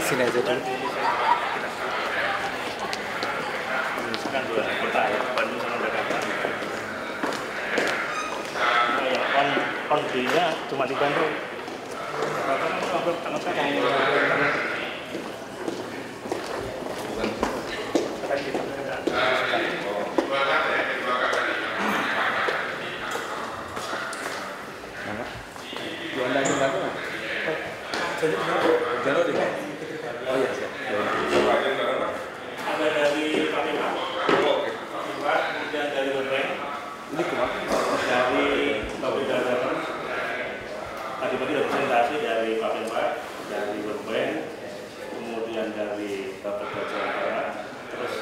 sini aja dulu. Misalkan dua kota ya, Bandung sama Jakarta. Kon B-nya cuma di Bandung. Jakarta kan hampir tengah-tengah. Jalur di mana? Oh iya, siap. Ada dari Papua, kemudian dari Bandung. Ini kemana? Dari Papua Daratan. Tadi-tadi ada presentasi dari Papua, dari Bandung, kemudian dari Papua Jawa, terus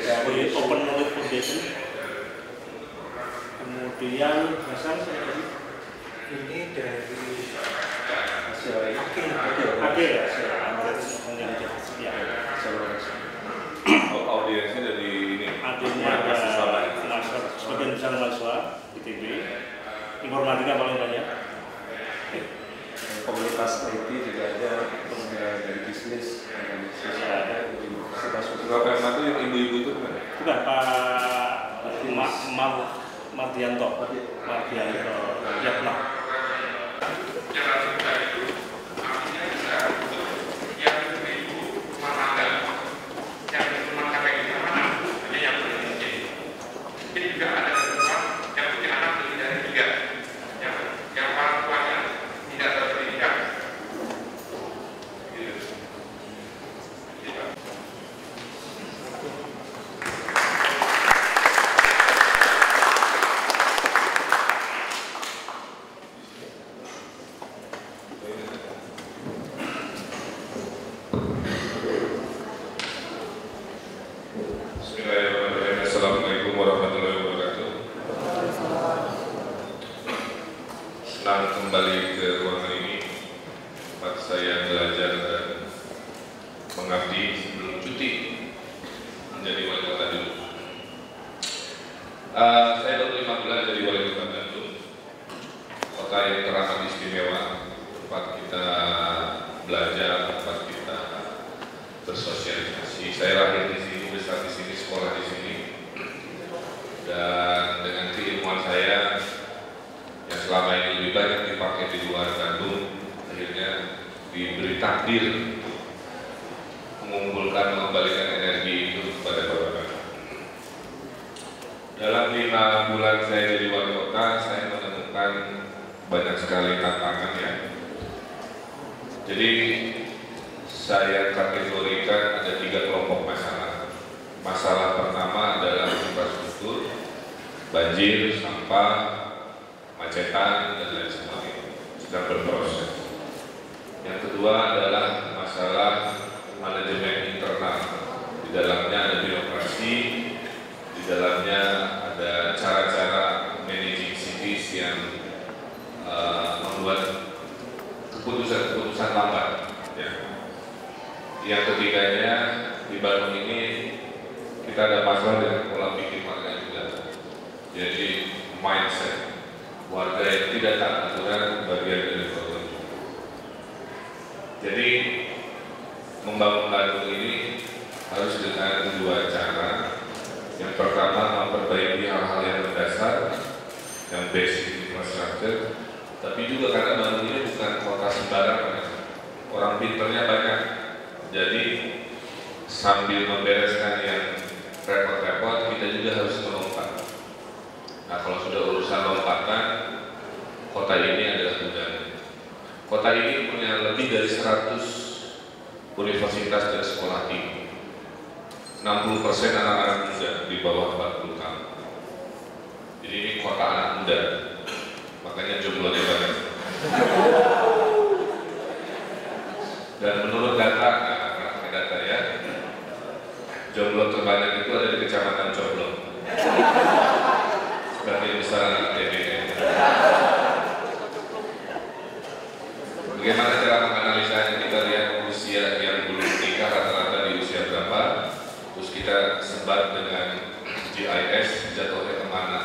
dari Open Knowledge Foundation, kemudian Hasan ini dari Akhir ya, audiensnya dari ini. akhirnya ada sebagian besar mahasiswa ITB, informatika paling banyak. Komunitas IT juga ada, dari bisnis, ada di Universitas Surabaya itu yang ibu-ibu itu bukan? Bukan, Pak Mardianto Yatna. Assalamualaikum warahmatullahi wabarakatuh. Senang kembali ke ruangan ini, tempat saya belajar dan mengabdi sebelum cuti menjadi wali kota dulu. Saya baru 5 bulan jadi wali kota Bandung, kota yang teramat istimewa, tempat kita belajar, tempat kita bersosialisasi. Saya lahir di sini, besar di sini, sekolah di sini, dan dengan keilmuan saya yang selama ini lebih banyak dipakai di luar Bandung, akhirnya diberi takdir mengumpulkan, mengembalikan energi itu kepada Bapak Bandung. Dalam 5 bulan saya jadi wali kota, saya menemukan banyak sekali tantangan ya. Jadi saya kategorikan ada 3 kelompok masalah. Masalah pertama adalah infrastruktur, banjir, sampah, macetan, dan lain sebagainya, sedang berproses. Yang kedua adalah masalah manajemen internal. Di dalamnya ada birokrasi, di dalamnya ada cara-cara managing cities yang membuat keputusan-keputusan lambat. Ya. Yang ketiganya, di Bandung ini kita ada masalah dengan pola pikir warga juga. Jadi mindset warga yang tidak taat aturan bagian dari problem. Jadi membangun Bandung ini harus dengan 2 cara. Yang pertama, memperbaiki hal-hal yang mendasar, yang basic infrastructure. Tapi juga karena Bandung ini bukan kota sembarangan, orang pinternya banyak. Jadi sambil membereskan yang repot-repot, kita juga harus melompat. Nah, kalau sudah urusan lompatan, kota ini adalah gudang. Kota ini punya lebih dari 100 universitas dan sekolah tinggi. 60% anak-anak muda di bawah 40 tahun. Jadi ini kota anak muda, makanya jumlahnya banyak. Dan menurut data ya, jomblo terbanyak itu ada di Kecamatan Jomblo. Sebagian besar anak TBN. Bagaimana cara menganalisanya? Kita lihat usia yang belum menikah rata-rata di usia berapa, terus kita sebar dengan GIS, jatuhnya kemana.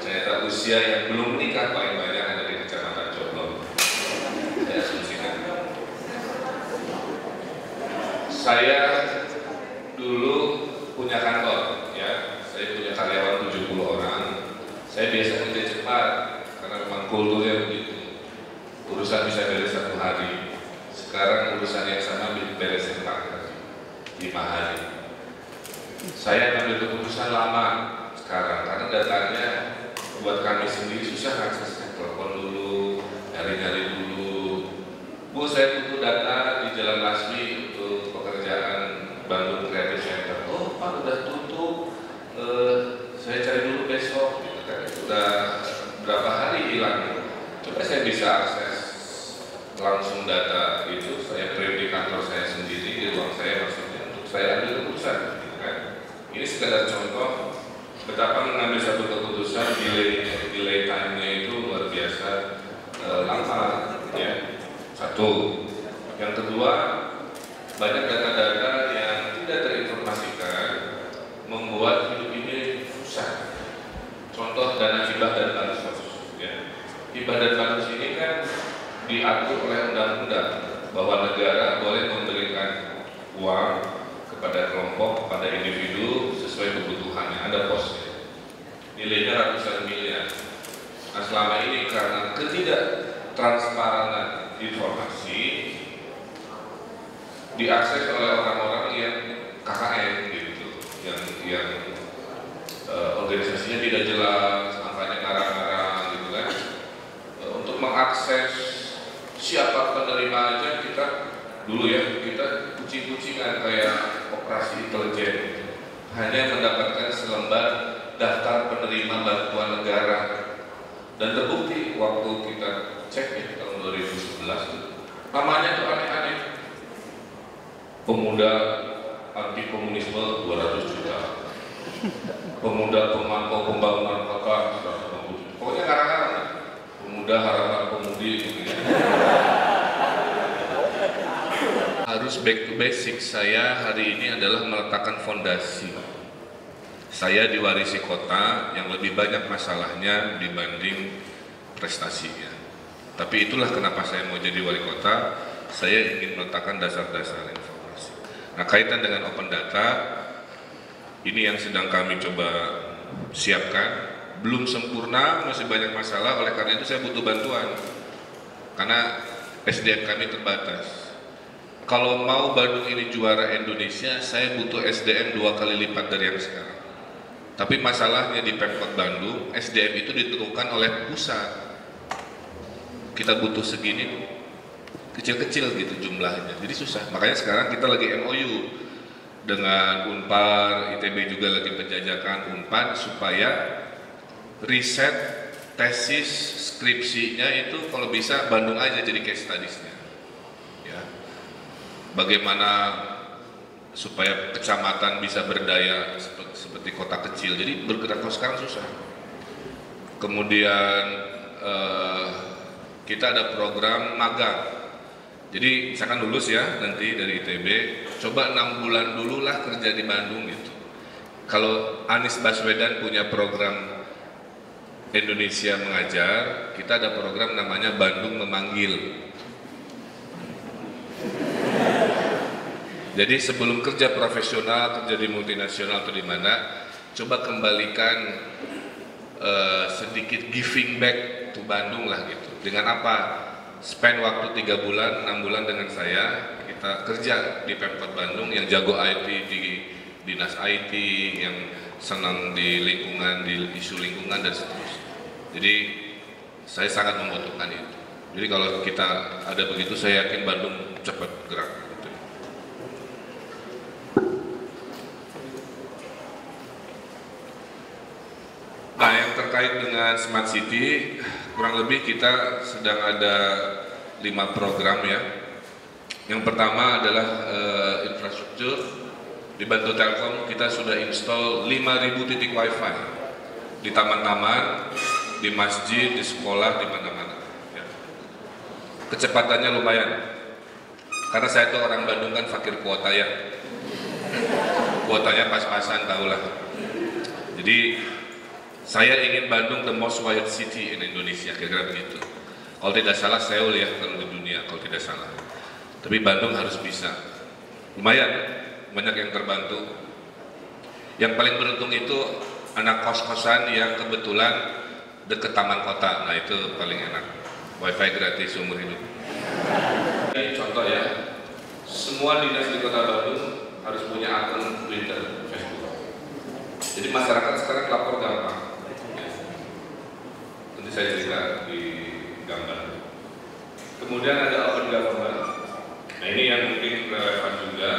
Ternyata usia yang belum menikah paling banyak ada di Kecamatan Jomblo. Saya asumsikan. Saya dulu punya kantor, ya. Saya punya karyawan 70 orang. Saya biasa kerja cepat karena memang kulturnya begitu. Urusan bisa beres 1 hari. Sekarang urusan yang sama beres 4 hari, 5 hari. Saya ambil keputusan lama sekarang karena datanya buat kami sendiri susah aksesnya. Telepon dulu, nyari-nyari dulu. Bu, saya butuh data di Jalan Lasmi untuk pekerjaan Bandung Creative Center. Oh, Pak, udah tutup. Saya cari dulu besok. Gitu kan. Sudah berapa hari hilang? Coba saya bisa akses langsung data itu. Saya print di kantor saya sendiri, di ruang saya maksudnya, untuk saya ambil keputusan. Gitu kan. Ini sekedar contoh betapa mengambil satu keputusan delay time-nya itu luar biasa lama, ya. Satu. Yang kedua, banyak data-data yang tidak terinformasikan membuat hidup ini susah. Contoh dana hibah dan bansos, ya. Hibah dan bansos ini kan diatur oleh undang-undang bahwa negara boleh memberikan uang kepada kelompok, pada individu sesuai kebutuhannya, ada posnya. Nilainya ratusan miliar. Nah, selama ini karena ketidaktransparan informasi diakses oleh orang-orang yang KKN gitu, yang organisasinya tidak jelas, angkanya ngarang-ngarang gitu kan. Untuk mengakses siapa penerima aja kita dulu ya, kita kucing-kucingan kayak operasi intelijen gitu. Hanya mendapatkan selembar daftar penerima bantuan negara, dan terbukti waktu kita cek ya tahun 2011 itu namanya tuh aneh-aneh. Pemuda anti komunisme 200 juta, pemuda pemantau pembangunan kota 150 juta, pokoknya ngarang-ngarang. Pemuda harapan pemudi gitu ya. Harus back to basic. Saya hari ini adalah meletakkan fondasi. Saya diwarisi kota yang lebih banyak masalahnya dibanding prestasinya. Tapi itulah kenapa saya mau jadi wali kota. Saya ingin meletakkan dasar-dasar informasi. Nah, kaitan dengan open data, ini yang sedang kami coba siapkan. Belum sempurna, masih banyak masalah. Oleh karena itu saya butuh bantuan. Karena SDM kami terbatas. Kalau mau Bandung ini juara Indonesia, saya butuh SDM 2 kali lipat dari yang sekarang. Tapi masalahnya di Pemkot Bandung, SDM itu ditentukan oleh pusat. Kita butuh segini, kecil-kecil gitu jumlahnya, jadi susah. Makanya sekarang kita lagi MOU dengan Unpar, ITB juga lagi penjajakan Unpad supaya riset, tesis, skripsinya itu kalau bisa Bandung aja jadi case studies-nya. Ya. Bagaimana supaya kecamatan bisa berdaya seperti kota kecil. Jadi bergerak kalau sekarang susah. Kemudian kita ada program magang. Jadi saya kan lulus ya nanti dari ITB, coba 6 bulan dulu lah kerja di Bandung gitu. Kalau Anies Baswedan punya program Indonesia Mengajar, kita ada program namanya Bandung Memanggil. Jadi sebelum kerja profesional, kerja di multinasional atau di mana, coba kembalikan sedikit giving back to Bandung lah gitu. Dengan apa? Spend waktu 3 bulan, 6 bulan dengan saya, kita kerja di Pemkot Bandung yang jago IT di dinas IT, yang senang di lingkungan, di isu lingkungan dan seterusnya. Jadi saya sangat membutuhkan itu. Jadi kalau kita ada begitu, saya yakin Bandung cepat gerak. Gitu. Nah, yang terkait dengan Smart City, kurang lebih kita sedang ada 5 program ya. Yang pertama adalah infrastruktur. Di Bantu Telkom kita sudah install 5.000 titik wifi di taman-taman, di masjid, di sekolah, di mana-mana. Ya. Kecepatannya lumayan. Karena saya tuh orang Bandung kan fakir kuota ya. Kuotanya pas-pasan tahulah. Jadi saya ingin Bandung the most wired city in Indonesia, kira-kira begitu. Kalau tidak salah Seoul ya kalau di dunia, kalau tidak salah. Tapi Bandung harus bisa. lumayan banyak yang terbantu. Yang paling beruntung itu anak kos-kosan yang kebetulan deket taman kota. Nah itu paling enak, wifi gratis seumur hidup. Ini contoh ya, semua dinas di Kota Bandung harus punya akun Twitter, Facebook. Jadi masyarakat sekarang lapor gampang. Nanti saya cerita di gambar. Kemudian ada open government. Nah ini yang mungkin relevan juga.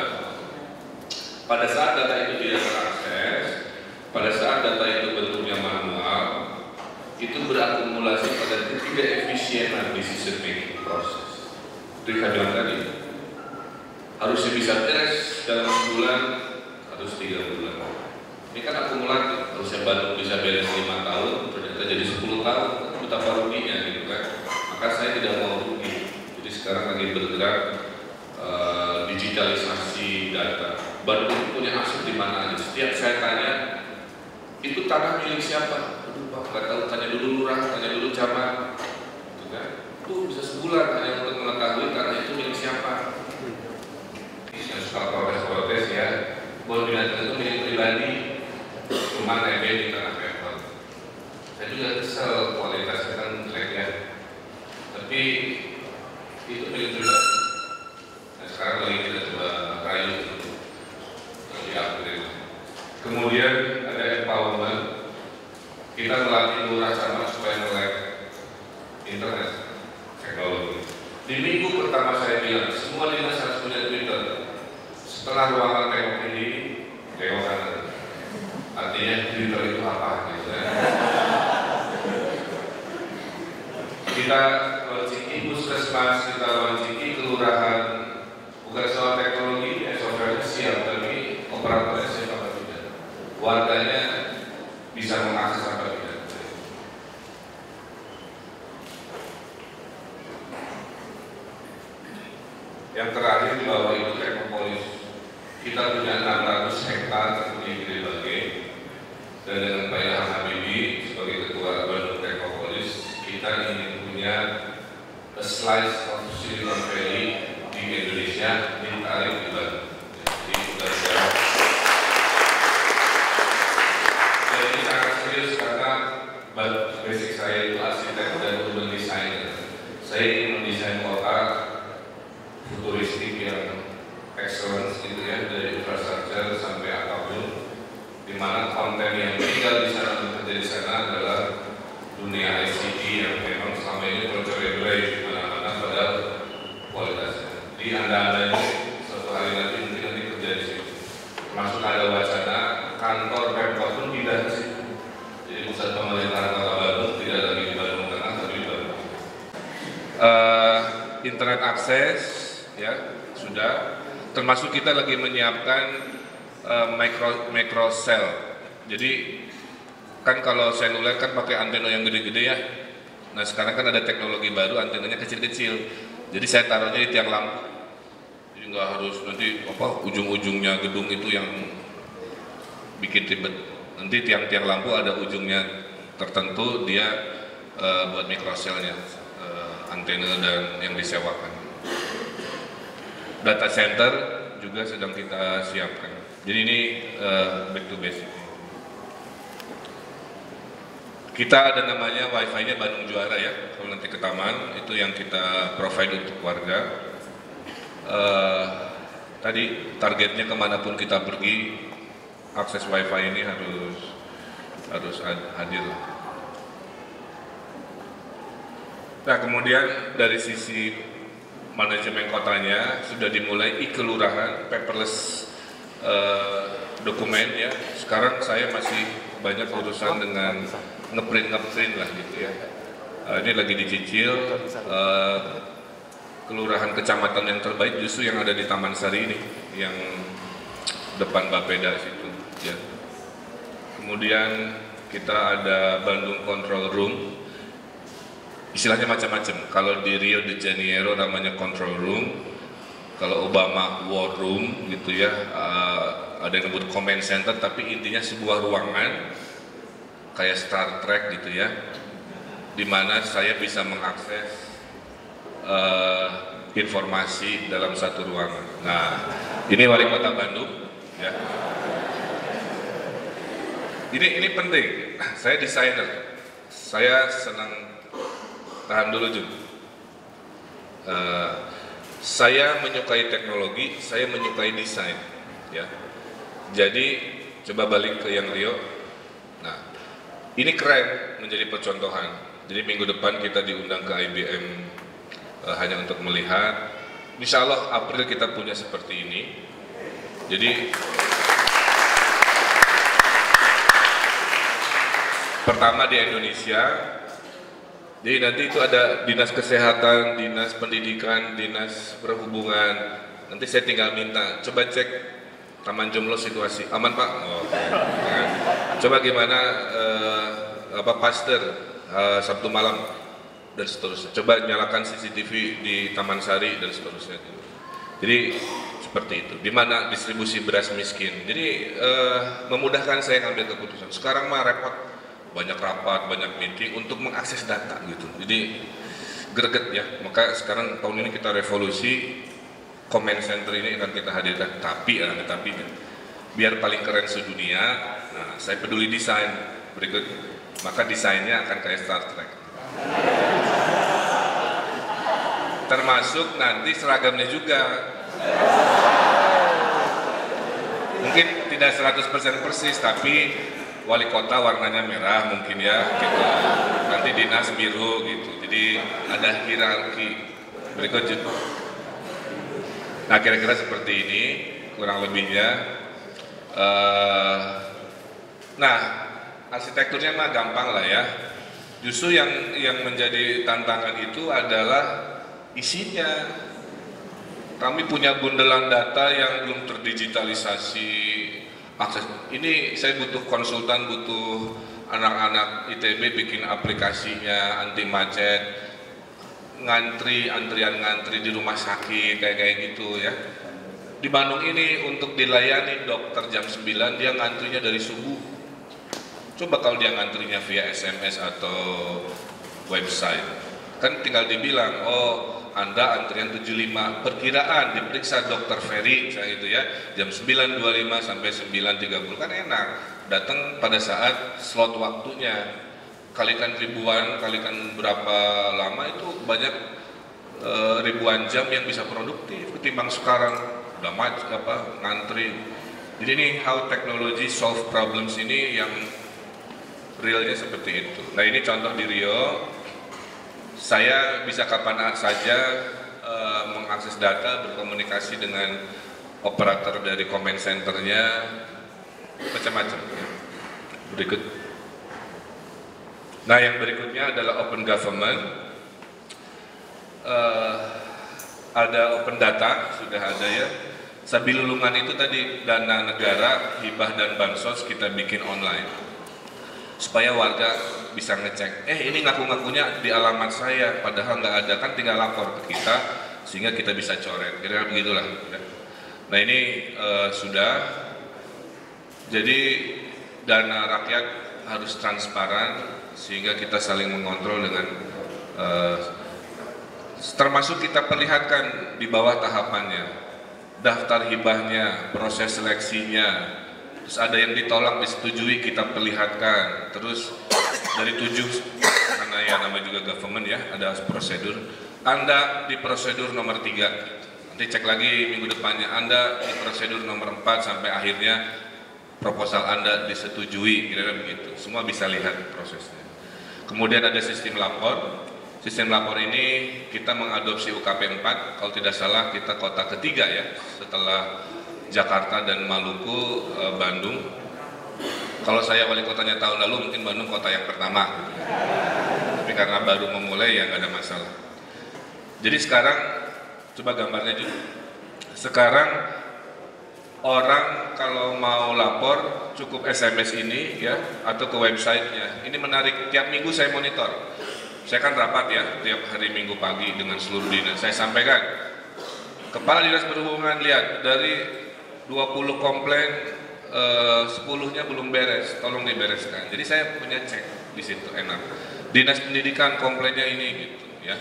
Pada saat data itu tidak terakses, pada saat data itu bentuknya manual, itu berakumulasi pada ketidakefisienan decision making proses. Itu yang bilang tadi, harusnya bisa beres dalam sebulan, harus 3 bulan. Ini kan akumulatif, harusnya Bandung bisa beres 5 tahun, ternyata jadi 10 tahun, betapa ruginya gitu kan. Maka saya tidak mau rugi. Jadi sekarang lagi bergerak digitalisasi data. Bandung punya aset di mana aja. Setiap saya tanya, itu tanah milik siapa? Aduh Pak, nggak tahu. Tanya dulu lurah, tanya dulu camat. Gitu kan? Itu bisa sebulan hanya untuk mengetahui tanah itu milik siapa. Yang suka protes-protes ya, bahwa binatang itu milik pribadi, cuma nebeng di tanah pemkot. Saya juga kesel, kualitasnya kan jelek ya. Tapi itu milik pribadi. Nah, sekarang lagi kita coba rayu itu di-upgrade. Kemudian ada empowerment. Kita melatih lurah camat supaya melek internet teknologi. Di minggu pertama saya bilang semua dinas harus punya Twitter. Setelah ruangan tengok ini, tengok kanan. Artinya Twitter itu apa? Gitu ya. Kita launching puskesmas, kita launching kelurahan. Bukan soal teknologi, software siap, tapi operatornya siap apa tidak. Warganya bisa mengakses apa tidak. Yang terakhir di bawah itu Teknopolis. Kita punya 600 hektar di Gede Bage, dan dengan Pak Ilham Habibie sebagai Ketua Bandung Teknopolis, kita ingin punya a slice of Silicon Valley di Indonesia ditarik di Bandung. Jadi sudah jauh. Dan ini sangat serius karena basic saya itu arsitek dan urban designer. Saya ingin mendesain kota futuristik yang excellence gitu ya, dari infrastruktur sampai apapun, di mana konten yang tinggal di sana bekerja di sana adalah dunia ICT yang memang selama ini tercerai-berai di mana-mana padahal kualitasnya. Di anda ini suatu hari nanti mungkin kerja di situ. Termasuk ada wacana kantor Pemkot pun pindah ke situ. Jadi pusat pemerintahan Kota Bandung tidak lagi di Bandung Tengah tapi di Bandung. Internet akses ya sudah. Termasuk kita lagi menyiapkan micro cell. Jadi kan kalau seluler kan pakai antena yang gede-gede ya. Nah sekarang kan ada teknologi baru, antenanya kecil-kecil. Jadi saya taruhnya di tiang lampu. Jadi nggak harus nanti ujung-ujungnya gedung itu yang bikin ribet. Nanti tiang-tiang lampu ada ujungnya tertentu, dia buat microcellnya, antena dan yang disewakan. Data center juga sedang kita siapkan. Jadi ini back to basic. Kita ada namanya wifi-nya Bandung Juara ya. Kalau nanti ke taman itu yang kita provide untuk warga. Tadi targetnya kemanapun kita pergi, akses wifi ini harus hadir. Nah kemudian dari sisi manajemen kotanya sudah dimulai e-kelurahan, paperless dokumen ya. Sekarang saya masih banyak urusan dengan ngeprint lah gitu ya. Ini lagi dicicil. Kelurahan kecamatan yang terbaik justru yang ada di Taman Sari ini, yang depan Bapeda situ ya. Kemudian kita ada Bandung Control Room. Istilahnya macam-macam. Kalau di Rio de Janeiro namanya Control Room, kalau Obama War Room gitu ya, ada yang disebut Command Center, tapi intinya sebuah ruangan kayak Star Trek gitu ya, di mana saya bisa mengakses informasi dalam satu ruangan. Nah, ini Wali Kota Bandung, ya. Ini penting. Saya desainer. Saya senang, tahan dulu Jun. Saya menyukai teknologi, saya menyukai desain, ya. Jadi coba balik ke yang Rio. Nah, ini keren menjadi percontohan. Jadi minggu depan kita diundang ke IBM hanya untuk melihat. Insya Allah April kita punya seperti ini. Jadi pertama di Indonesia. Jadi nanti itu ada dinas kesehatan, dinas pendidikan, dinas perhubungan. Nanti saya tinggal minta, coba cek Taman Jomlo situasi aman Pak. Oh, ya. Coba gimana Pasteur Sabtu malam dan seterusnya. Coba nyalakan CCTV di Taman Sari dan seterusnya. Jadi seperti itu. Di mana distribusi beras miskin. Jadi memudahkan saya ngambil keputusan. Sekarang mah repot. Banyak rapat, banyak meeting untuk mengakses data gitu. Jadi greget ya. Maka sekarang tahun ini kita revolusi, comment center ini akan kita hadirkan. Tapi ada tapinya. Biar paling keren sedunia. Nah, saya peduli desain. Berikut, maka desainnya akan kayak Star Trek. Termasuk nanti seragamnya juga. Mungkin tidak 100% persis, tapi wali kota warnanya merah mungkin ya, gitu. Nanti dinas biru gitu. Jadi ada hierarki. Berikut. Nah, kira-kira seperti ini kurang lebihnya. Nah, arsitekturnya mah gampang lah ya. Justru yang menjadi tantangan itu adalah isinya. Kami punya bundelan data yang belum terdigitalisasi. Akses ini saya butuh konsultan, butuh anak-anak ITB bikin aplikasinya anti macet, antrian ngantri di rumah sakit kayak gitu ya. Di Bandung ini untuk dilayani dokter jam 9 dia ngantrinya dari subuh. Coba kalau dia ngantrinya via SMS atau website, kan tinggal dibilang, oh Anda antrian 75, perkiraan diperiksa dokter Ferry saya itu ya, jam 9.25 sampai 9.30 kan enak, datang pada saat slot waktunya, kalikan ribuan, kalikan berapa lama itu banyak ribuan jam yang bisa produktif ketimbang sekarang udah ngantri. Jadi ini how technology solve problems ini yang realnya seperti itu. Nah ini contoh di Rio. Saya bisa kapan saja mengakses data, berkomunikasi dengan operator dari comment centernya, macam-macam. Berikut. Nah yang berikutnya adalah open government. Ada open data, sudah ada ya. Sabilulungan itu tadi dana negara, hibah dan bansos kita bikin online. Supaya warga bisa ngecek, ini ngaku-ngakunya di alamat saya, padahal nggak ada, kan tinggal lapor ke kita, sehingga kita bisa coret, kira-kira begitulah. Nah ini sudah, jadi dana rakyat harus transparan, sehingga kita saling mengontrol dengan, termasuk kita perlihatkan di bawah tahapannya, daftar hibahnya, proses seleksinya, terus ada yang ditolak, disetujui, kita perlihatkan, terus dari 7, karena ya namanya juga government ya, ada prosedur. Anda di prosedur nomor 3, nanti cek lagi minggu depannya, Anda di prosedur nomor 4 sampai akhirnya proposal Anda disetujui, kira-kira begitu. Semua bisa lihat prosesnya. Kemudian ada sistem lapor. Sistem lapor ini kita mengadopsi UKP 4, kalau tidak salah kita kota ketiga ya, setelah Jakarta dan Maluku, Bandung. Kalau saya wali kotanya tahun lalu mungkin Bandung kota yang pertama, tapi karena baru memulai ya nggak ada masalah. Jadi sekarang coba gambarnya juga. Sekarang orang kalau mau lapor cukup SMS ini ya atau ke websitenya. Ini menarik, tiap minggu saya monitor. Saya kan rapat ya tiap hari Minggu pagi dengan seluruh dinas. Saya sampaikan, Kepala Dinas Perhubungan lihat dari 20 komplain 10-nya belum beres, tolong dibereskan. Jadi saya punya cek di situ, enak. Dinas Pendidikan komplainnya ini gitu ya.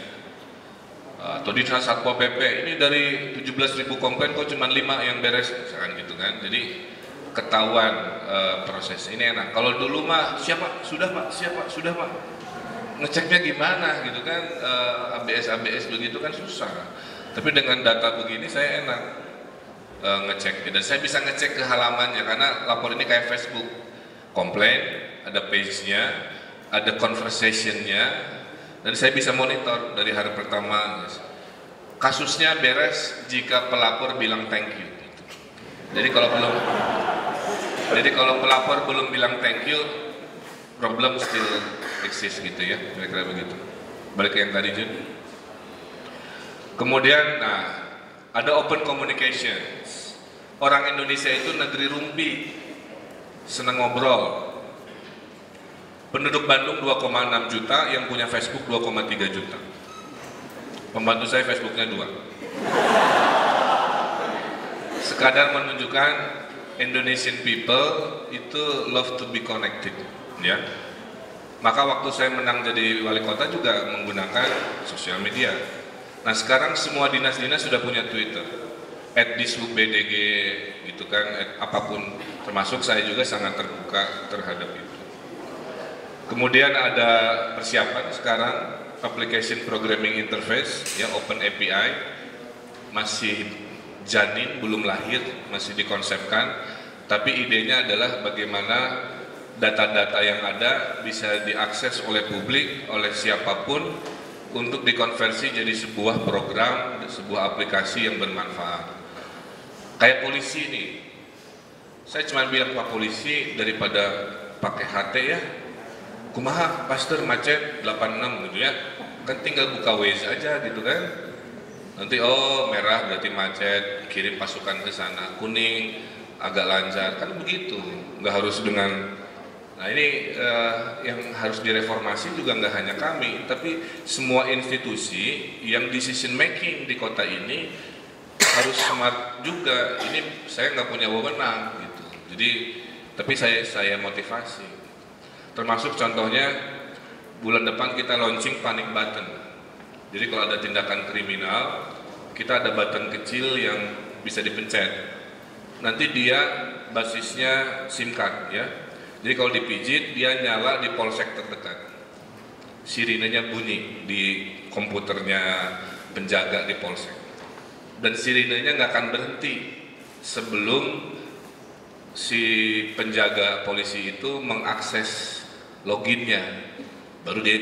atau di Satpol PP ini dari 17.000 komplain kok cuma 5 yang beres, misalkan gitu kan. Jadi ketahuan proses ini enak. Kalau dulu mah siapa sudah pak, siapa sudah pak, ngeceknya gimana gitu kan, ABS begitu kan susah. Tapi dengan data begini saya enak ngecek, dan saya bisa ngecek ke halamannya karena lapor ini kayak Facebook, komplain, ada page-nya, ada conversation-nya, dan saya bisa monitor dari hari pertama. Kasusnya beres jika pelapor bilang thank you. Gitu. Jadi kalau pelapor belum bilang thank you, problem still exist gitu ya, kira-kira begitu. Balik ke yang tadi Jun. Kemudian, nah, ada open communication. Orang Indonesia itu negeri rumpi, senang ngobrol. Penduduk Bandung 2,6 juta, yang punya Facebook 2,3 juta. Pembantu saya Facebooknya 2. Sekadar menunjukkan Indonesian people itu love to be connected, ya. Maka waktu saya menang jadi wali kota juga menggunakan sosial media. Nah sekarang semua dinas-dinas sudah punya Twitter. @dishub_bdg gitu kan, apapun, termasuk saya juga sangat terbuka terhadap itu. Kemudian ada persiapan sekarang application programming interface ya, open API, masih janin, belum lahir, masih dikonsepkan, tapi idenya adalah bagaimana data-data yang ada bisa diakses oleh publik, oleh siapapun, untuk dikonversi jadi sebuah program, sebuah aplikasi yang bermanfaat. Kayak polisi nih, saya cuma bilang Pak Polisi, daripada pakai HT ya, kumaha Pasteur macet 86 gitu ya, kan tinggal buka Waze aja gitu kan, nanti oh merah berarti macet, kirim pasukan ke sana, kuning agak lancar, kan begitu, nggak harus dengan. Nah ini yang harus direformasi juga nggak hanya kami, tapi semua institusi yang decision making di kota ini harus smart juga. Ini saya nggak punya wewenang gitu. Jadi, tapi saya motivasi. Termasuk contohnya bulan depan kita launching panic button. Jadi kalau ada tindakan kriminal, kita ada button kecil yang bisa dipencet. Nanti dia basisnya SIM card ya. Jadi kalau dipijit dia nyala di polsek terdekat. Sirinenya bunyi di komputernya penjaga di polsek. Dan sirinenya nggak akan berhenti sebelum si penjaga polisi itu mengakses loginnya, baru dia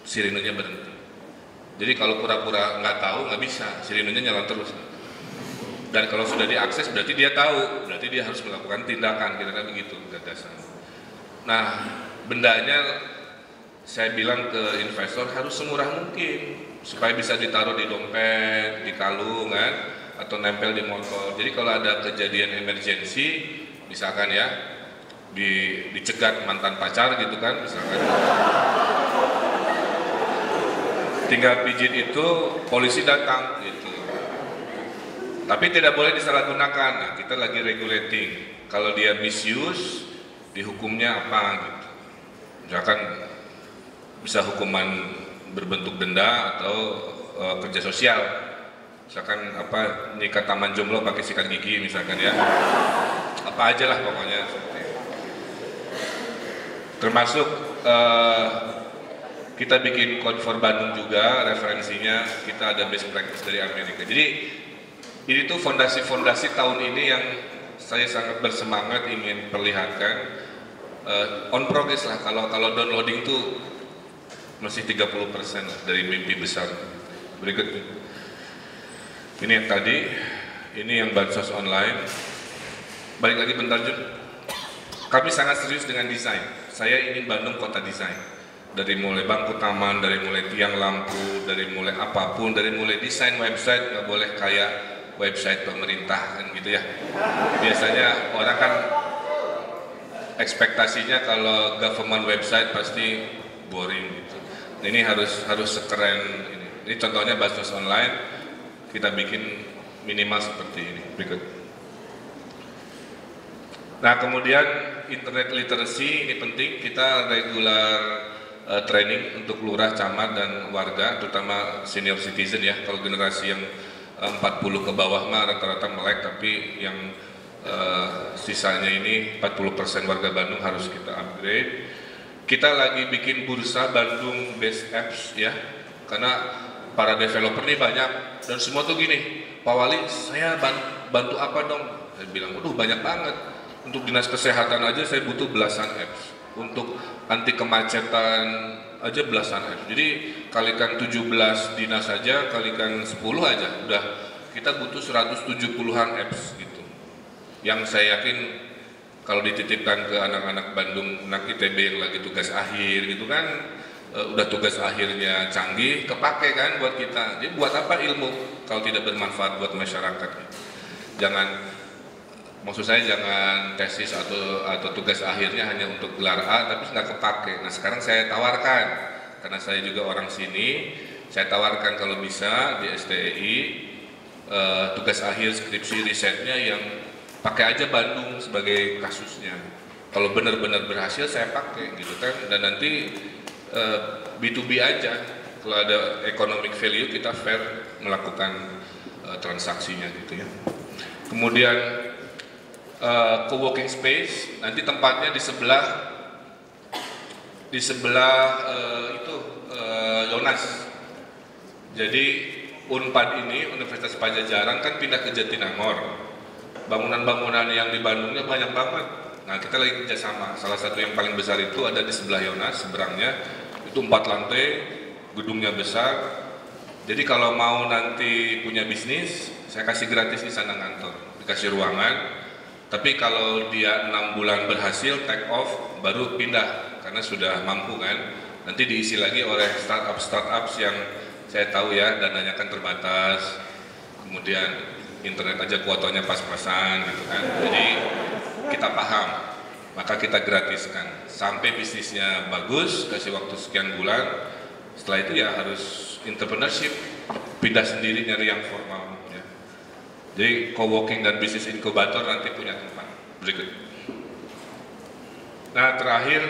sirinenya berhenti. Jadi kalau pura-pura nggak tahu nggak bisa, sirinenya nyala terus. Dan kalau sudah diakses berarti dia tahu, berarti dia harus melakukan tindakan, kira-kira begitu gagasan. Nah, bendanya saya bilang ke investor harus semurah mungkin supaya bisa ditaruh di dompet, di kalung kan, atau nempel di motor. Jadi kalau ada kejadian emergensi, misalkan ya, dicegat mantan pacar gitu kan, misalkan, tinggal pijit itu polisi datang gitu. Tapi tidak boleh disalahgunakan. Nah, kita lagi regulating. Kalau dia misuse, dihukumnya apa gitu. Misalkan bisa hukuman berbentuk denda atau kerja sosial, misalkan apa, nikah taman jomblo pakai sikat gigi misalkan ya, apa aja lah pokoknya. Termasuk kita bikin Code for Bandung juga, referensinya kita ada best practice dari Amerika. Jadi ini tuh fondasi-fondasi tahun ini yang saya sangat bersemangat ingin perlihatkan. On progress lah, kalau downloading tuh masih 30% dari mimpi besar. Berikut ini yang tadi, ini yang bansos online. Balik lagi bentar Jun, kami sangat serius dengan desain. Saya ingin Bandung kota desain, dari mulai bangku taman, dari mulai tiang lampu, dari mulai apapun, dari mulai desain website. Nggak boleh kayak website pemerintah kan gitu ya. Biasanya orang kan ekspektasinya kalau government website pasti boring gitu. Ini harus sekeren ini. Ini contohnya bansos online, kita bikin minimal seperti ini. Berikut. Nah kemudian internet literacy ini penting, kita regular training untuk lurah, camat, dan warga, terutama senior citizen ya. Kalau generasi yang 40 ke bawah mah rata-rata melek, tapi yang sisanya ini 40% warga Bandung harus kita upgrade. Kita lagi bikin bursa Bandung Best Apps ya, karena para developer ini banyak dan semua tuh gini, Pak Wali saya bantu apa dong? Saya bilang, waduh banyak banget. Untuk dinas kesehatan aja saya butuh belasan apps. Untuk anti kemacetan aja belasan apps. Jadi kalikan 17 dinas saja, kalikan 10 aja, udah kita butuh 170-an apps gitu. Yang saya yakin kalau dititipkan ke anak-anak Bandung, anak ITB yang lagi tugas akhir gitu kan, udah tugas akhirnya canggih, kepake kan buat kita. Jadi buat apa ilmu kalau tidak bermanfaat buat masyarakat? Jangan, maksud saya jangan tesis atau tugas akhirnya hanya untuk gelar A tapi nggak kepake. Nah sekarang saya tawarkan, karena saya juga orang sini, saya tawarkan kalau bisa di STEI tugas akhir skripsi risetnya yang pakai aja Bandung sebagai kasusnya. Kalau benar-benar berhasil saya pakai gitu kan, dan nanti B2B aja, kalau ada economic value kita fair melakukan transaksinya gitu ya. Kemudian co-working space, nanti tempatnya di sebelah Yonas. Jadi Unpad ini, Universitas Pajajaran kan pindah ke Jatinangor. Bangunan-bangunan yang di Bandungnya banyak banget. Nah kita lagi kerjasama. Salah satu yang paling besar itu ada di sebelah Yonas, seberangnya itu 4 lantai, gedungnya besar. Jadi kalau mau nanti punya bisnis, saya kasih gratis di sana kantor, dikasih ruangan. Tapi kalau dia 6 bulan berhasil take off, baru pindah karena sudah mampu kan. Nanti diisi lagi oleh startups yang saya tahu ya dananya kan terbatas. Kemudian internet aja kuotanya pas-pasan gitu kan. Jadi kita paham, maka kita gratiskan sampai bisnisnya bagus, kasih waktu sekian bulan. Setelah itu ya harus entrepreneurship, pindah sendiri nyari yang formal ya. Jadi co-working dan bisnis inkubator nanti punya tempat. Berikut. Nah terakhir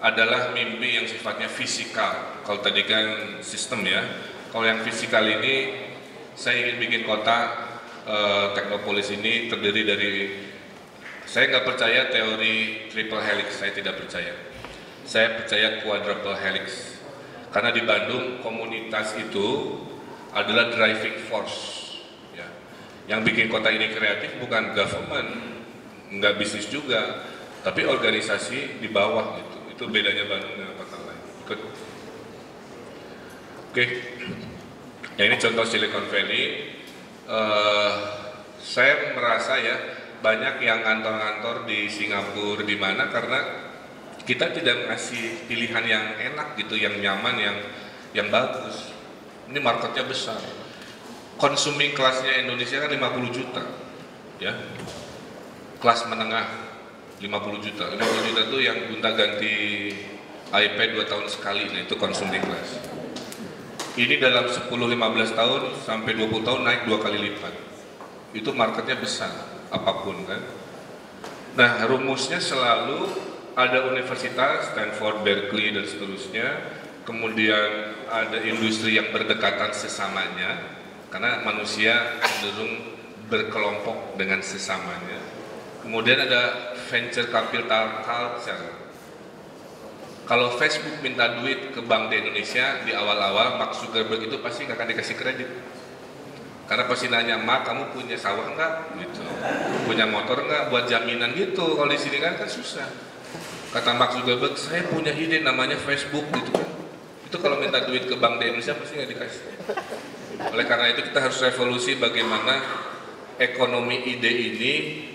adalah mimpi yang sifatnya fisikal. Kalau tadi kan sistem ya, kalau yang fisikal ini saya ingin bikin kota Teknopolis ini terdiri dari, saya nggak percaya teori triple helix, saya tidak percaya. Saya percaya quadruple helix. Karena di Bandung komunitas itu adalah driving force. Ya. Yang bikin kota ini kreatif bukan government, nggak bisnis juga, tapi organisasi di bawah gitu. Itu bedanya Bandung dengan kota lain. Ikut. Oke. Ya, ini contoh Silicon Valley. Saya merasa ya banyak yang ngantor-ngantor di Singapura di mana karena kita tidak ngasih pilihan yang enak gitu, yang nyaman, yang bagus. Ini marketnya besar. Consuming kelasnya Indonesia kan 50 juta, ya. Kelas menengah 50 juta. 50 juta itu yang gonta-ganti iPad 2 tahun sekali, nah itu consuming class. Ini dalam 10-15 tahun sampai 20 tahun naik 2 kali lipat. Itu marketnya besar, apapun kan. Nah rumusnya selalu ada universitas, Stanford, Berkeley, dan seterusnya. Kemudian ada industri yang berdekatan sesamanya, karena manusia cenderung berkelompok dengan sesamanya. Kemudian ada venture capital culture. Kalau Facebook minta duit ke bank di Indonesia, di awal-awal Mark Zuckerberg itu pasti nggak akan dikasih kredit. Karena pasti nanya, Mark kamu punya sawah nggak? Gitu. Punya motor nggak? Buat jaminan gitu. Kalau di sini kan susah. Kata Mark Zuckerberg, saya punya ide namanya Facebook gitu kan. Itu kalau minta duit ke bank di Indonesia pasti nggak dikasih. Oleh karena itu kita harus revolusi bagaimana ekonomi ide ini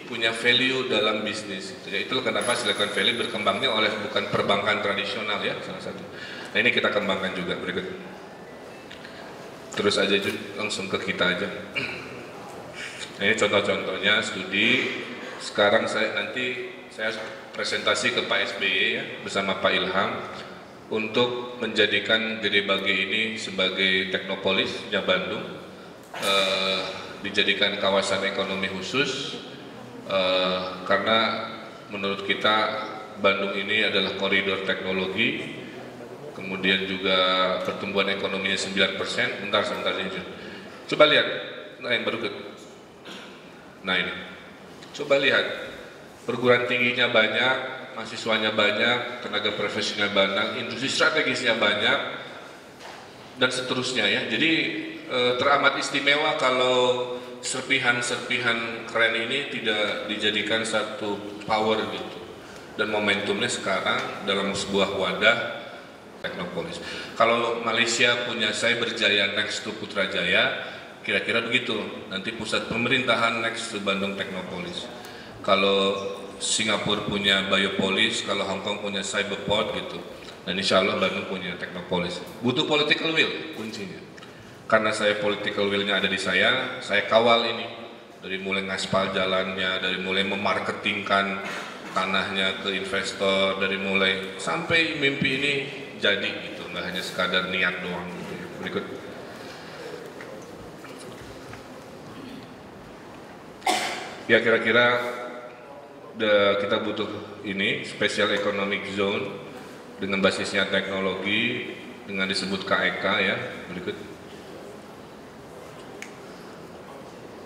punya value dalam bisnis. Itulah kenapa Silicon Valley berkembangnya oleh bukan perbankan tradisional ya, salah satu. Nah ini kita kembangkan juga berikut. Terus aja langsung ke kita aja. Nah, ini contoh-contohnya studi. Sekarang saya presentasi ke Pak SBY ya, bersama Pak Ilham untuk menjadikan Gede Bage ini sebagai Teknopolisnya Bandung, dijadikan kawasan ekonomi khusus. Karena menurut kita Bandung ini adalah koridor teknologi, kemudian juga pertumbuhan ekonominya 9%. Bentar izin. Coba lihat, nah yang berikut. Nah ini, coba lihat, perguruan tingginya banyak, mahasiswanya banyak, tenaga profesional banyak, industri strategisnya banyak, dan seterusnya ya. Jadi teramat istimewa kalau serpihan-serpihan keren ini tidak dijadikan satu power gitu. Dan momentumnya sekarang dalam sebuah wadah Teknopolis. Kalau Malaysia punya Cyberjaya next to Putrajaya, kira-kira begitu. Nanti pusat pemerintahan next to Bandung Teknopolis. Kalau Singapura punya Biopolis, kalau Hong Kong punya Cyberport gitu. Dan insya Allah Bandung punya Teknopolis. Butuh political will kuncinya. Karena saya political will-nya ada di saya kawal ini. Dari mulai ngaspal jalannya, dari mulai memarketingkan tanahnya ke investor, dari mulai sampai mimpi ini jadi gitu, nggak hanya sekadar niat doang gitu ya. Berikut. Ya kira-kira kita butuh ini special economic zone dengan basisnya teknologi dengan disebut KEK ya. Berikut.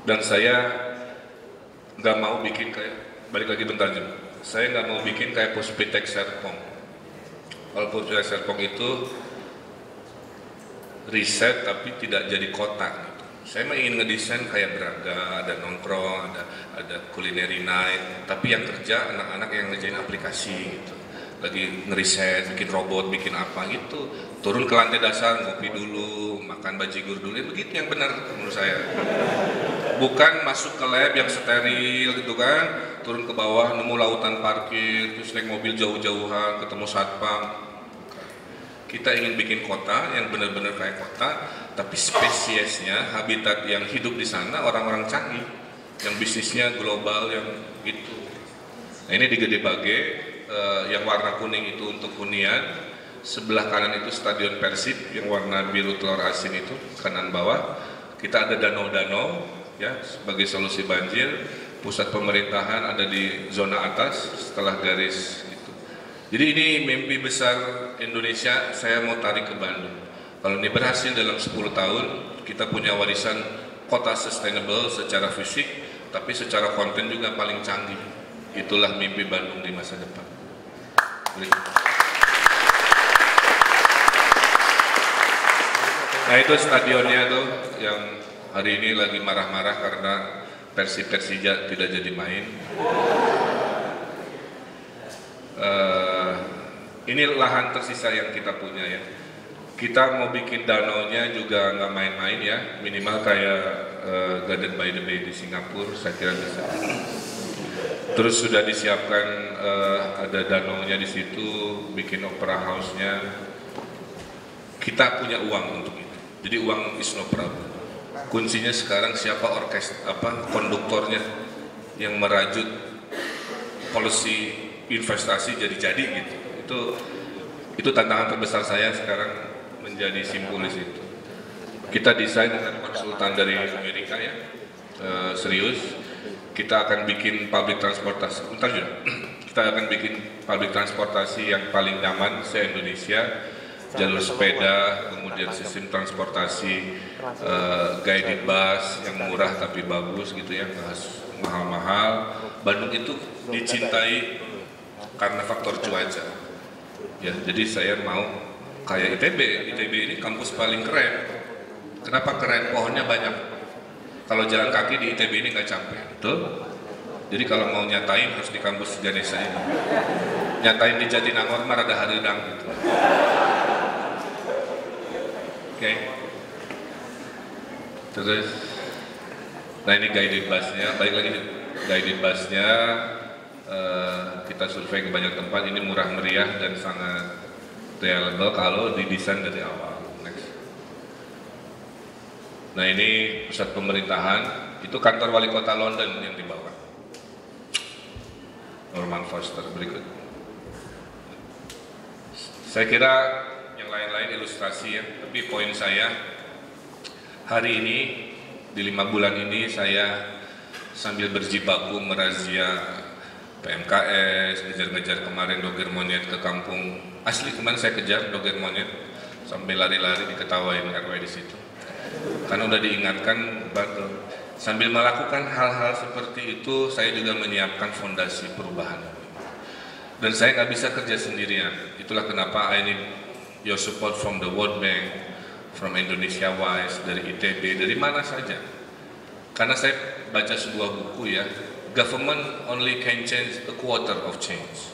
Dan saya nggak mau bikin kayak, balik lagi bentar Jum. Saya nggak mau bikin kayak Puspitek Serpong. Kalau Puspitek Serpong itu riset tapi tidak jadi kota gitu. Saya mah ingin ngedesain kayak Braga, ada nongkrong, ada culinary night, tapi yang kerja anak-anak yang ngerjain aplikasi gitu. Lagi ngeriset, bikin robot, bikin apa gitu. Turun ke lantai dasar, ngopi dulu, makan bajigur dulu, ya begitu yang benar menurut saya. Bukan masuk ke lab yang steril gitu kan, turun ke bawah nemu lautan parkir, terus naik mobil jauh-jauhan, ketemu satpam. Kita ingin bikin kota yang benar-benar kayak kota, tapi spesiesnya, habitat yang hidup di sana orang-orang canggih, yang bisnisnya global, yang gitu. Nah ini di Gede Bage, yang warna kuning itu untuk hunian, sebelah kanan itu Stadion Persib, yang warna biru telur asin itu, kanan bawah. Kita ada danau-danau, ya sebagai solusi banjir. Pusat pemerintahan ada di zona atas setelah garis gitu. Jadi ini mimpi besar Indonesia, saya mau tarik ke Bandung. Kalau ini berhasil dalam 10 tahun, kita punya warisan kota sustainable secara fisik, tapi secara konten juga paling canggih. Itulah mimpi Bandung di masa depan. Nah itu stadionnya tuh yang hari ini lagi marah-marah karena Persija tidak jadi main. Ini lahan tersisa yang kita punya ya. Kita mau bikin danaunya juga nggak main-main ya. Minimal kayak Garden by the Bay di Singapura, saya kira bisa. Terus sudah disiapkan ada danaunya di situ, bikin opera house-nya. Kita punya uang untuk itu. Jadi uang is no problem. Kuncinya sekarang siapa konduktornya yang merajut policy investasi jadi gitu. Itu tantangan terbesar saya sekarang menjadi simbolis itu. Kita desain dengan konsultan dari Amerika ya, serius. Kita akan bikin public transportasi. Bentar juga. Kita akan bikin public transportasi yang paling nyaman se-Indonesia. Jalur sepeda, kemudian sistem transportasi guided bus yang murah tapi bagus gitu ya, nggak mahal-mahal. Bandung itu dicintai karena faktor cuaca. Ya, jadi saya mau kayak ITB. ITB ini kampus paling keren. Kenapa keren? Pohonnya banyak. Kalau jalan kaki di ITB ini nggak capek, betul? Jadi kalau mau nyatain harus di kampus Ganesha ini. Nyatain di Jatinangor mah rada hareudang gitu. Oke. Terus, nah ini guided busnya, balik lagi guided busnya, kita survei ke banyak tempat, ini murah meriah dan sangat reliable kalau didesain dari awal. Next. Nah ini pusat pemerintahan, itu kantor wali kota London yang di bawah. Norman Foster berikut. Saya kira yang lain-lain ilustrasi ya, tapi poin saya hari ini di 5 bulan ini saya sambil berjibaku merazia PMKS, ngejar-ngejar kemarin doger monyet ke kampung Asli kemarin saya kejar doger monyet sampai lari-lari diketawain RW di situ. Karena udah diingatkan sambil melakukan hal-hal seperti itu, saya juga menyiapkan fondasi perubahan. Dan saya nggak bisa kerja sendirian. Itulah kenapa I need your support from the World Bank, from Indonesia Wise, dari ITB, dari mana saja. Karena saya baca sebuah buku ya, government only can change a quarter of change.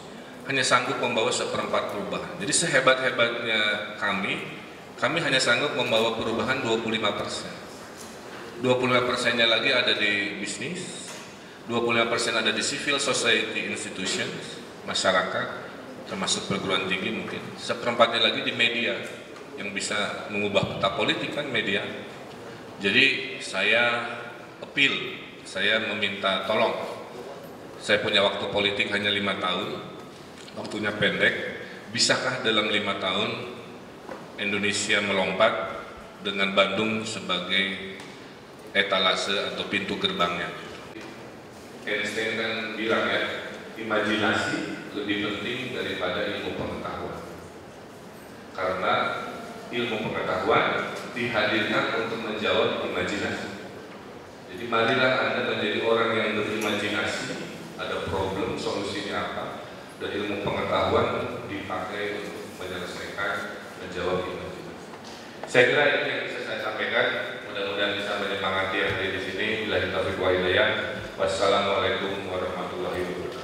Hanya sanggup membawa seperempat perubahan. Jadi sehebat-hebatnya kami hanya sanggup membawa perubahan 25%. 25%-nya lagi ada di bisnis, 25% ada di civil society institutions, masyarakat, termasuk perguruan tinggi mungkin. Seperempatnya lagi di media, yang bisa mengubah peta politik kan media. Jadi saya appeal, saya meminta tolong. Saya punya waktu politik hanya 5 tahun, waktunya pendek. Bisakah dalam 5 tahun Indonesia melompat dengan Bandung sebagai etalase atau pintu gerbangnya? Einstein kan bilang ya, imajinasi lebih penting daripada ilmu pengetahuan. Karena ilmu pengetahuan dihadirkan untuk menjawab imajinasi. Jadi marilah Anda menjadi orang yang berimajinasi, ada problem, solusinya apa, dan ilmu pengetahuan dipakai untuk menyelesaikan, menjawab imajinasi. Saya kira ini yang bisa saya sampaikan. Mudah-mudahan bisa menyemangati yang ada di sini. Billahi taufiq wal hidayah. Wassalamualaikum warahmatullahi wabarakatuh.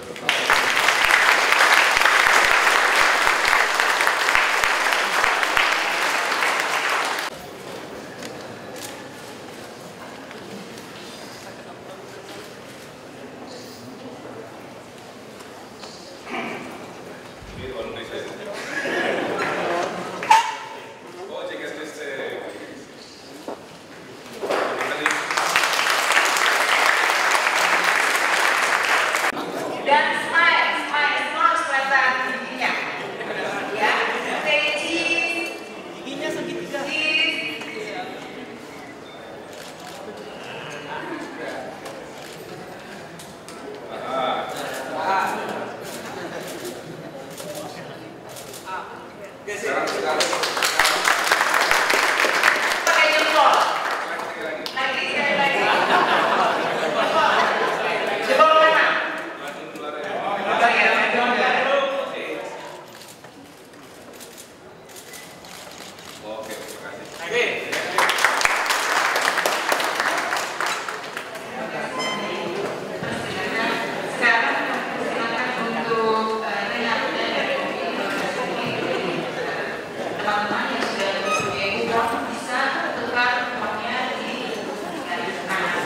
Dan smile harus kelihatan giginya. Ya, say cheese. Giginya segitiga. Pakai jempol. Lagi sekali lagi. Jempol mana? Oke, terima kasih. Sekarang silakan untuk renyahnya dari teman-teman yang sudah mempunyai uang bisa tukar uangnya di garis kanan.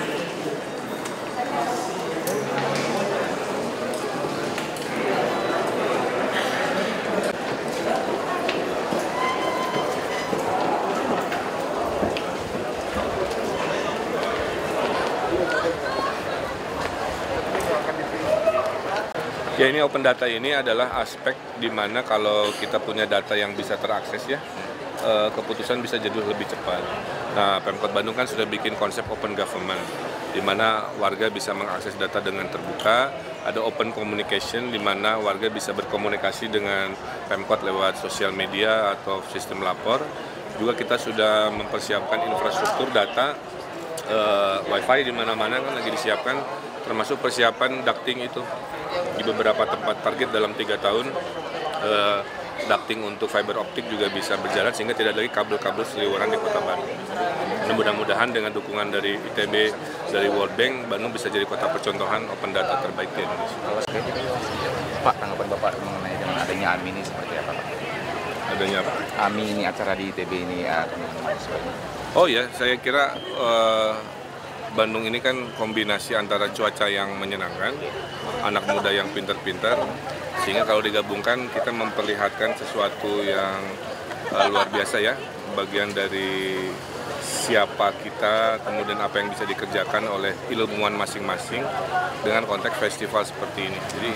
Ya, ini open data ini adalah aspek di mana kalau kita punya data yang bisa terakses ya, keputusan bisa jadi lebih cepat. Nah, Pemkot Bandung kan sudah bikin konsep open government, di mana warga bisa mengakses data dengan terbuka, ada open communication di mana warga bisa berkomunikasi dengan Pemkot lewat sosial media atau sistem lapor. Juga kita sudah mempersiapkan infrastruktur data, wifi di mana-mana kan lagi disiapkan, termasuk persiapan ducting itu. Di beberapa tempat target dalam 3 tahun ducting untuk fiber optik juga bisa berjalan sehingga tidak lagi kabel-kabel seliweran di Kota Bandung. Mudah-mudahan dengan dukungan dari ITB, dari World Bank, Bandung bisa jadi kota percontohan open data terbaik di Indonesia. Pak, tanggapan Bapak mengenai dengan adanya AMI ini seperti apa, Pak? Adanya apa? AMI ini, acara di ITB ini Oh ya, saya kira Bandung ini kan kombinasi antara cuaca yang menyenangkan, anak muda yang pintar-pintar, sehingga kalau digabungkan kita memperlihatkan sesuatu yang luar biasa ya, bagian dari siapa kita, kemudian apa yang bisa dikerjakan oleh ilmuwan masing-masing dengan konteks festival seperti ini. Jadi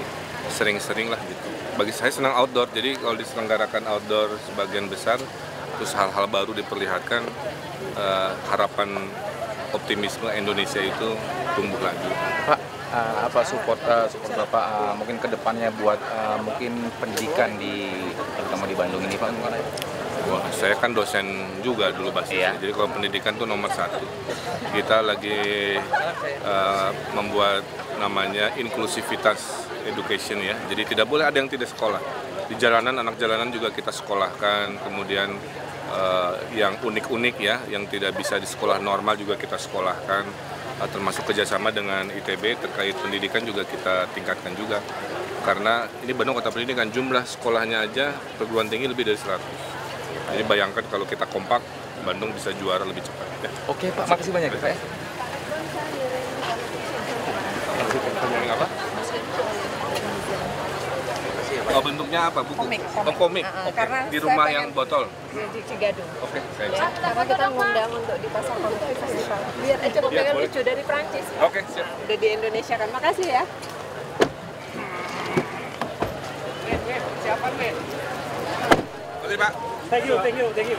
sering-sering lah gitu. Bagi saya senang outdoor, jadi kalau diselenggarakan outdoor sebagian besar, terus hal-hal baru diperlihatkan, harapan optimisme Indonesia itu tumbuh lagi. Pak, support Bapak mungkin kedepannya buat mungkin pendidikan terutama di Bandung ini Pak? Gimana? Wah, saya kan dosen juga dulu basisnya, jadi kalau pendidikan tuh nomor satu. Kita lagi membuat namanya inklusivitas education ya, jadi tidak boleh ada yang tidak sekolah. Di jalanan, anak jalanan juga kita sekolahkan, kemudian yang unik-unik ya, yang tidak bisa di sekolah normal juga kita sekolahkan, termasuk kerjasama dengan ITB terkait pendidikan juga kita tingkatkan juga. Karena ini Bandung Kota Pendidikan, jumlah sekolahnya aja perguruan tinggi lebih dari 100. Jadi bayangkan kalau kita kompak, Bandung bisa juara lebih cepat. Ya. Oke Pak, makasih banyak Pak ya. Apa? Oh, bentuknya apa? Buku? Komik. Oh, komik. Oke. Karena Di rumah saya yang botol. di Cigadung. Oke, saya Ya, cek. karena kita ngundang untuk dipasang komik di festival. Lihat aja komik yang boleh. lucu dari Prancis. Oke, siap. Udah di Indonesia kan. Makasih ya. Siapa, Men? Terima kasih, Pak. Thank you.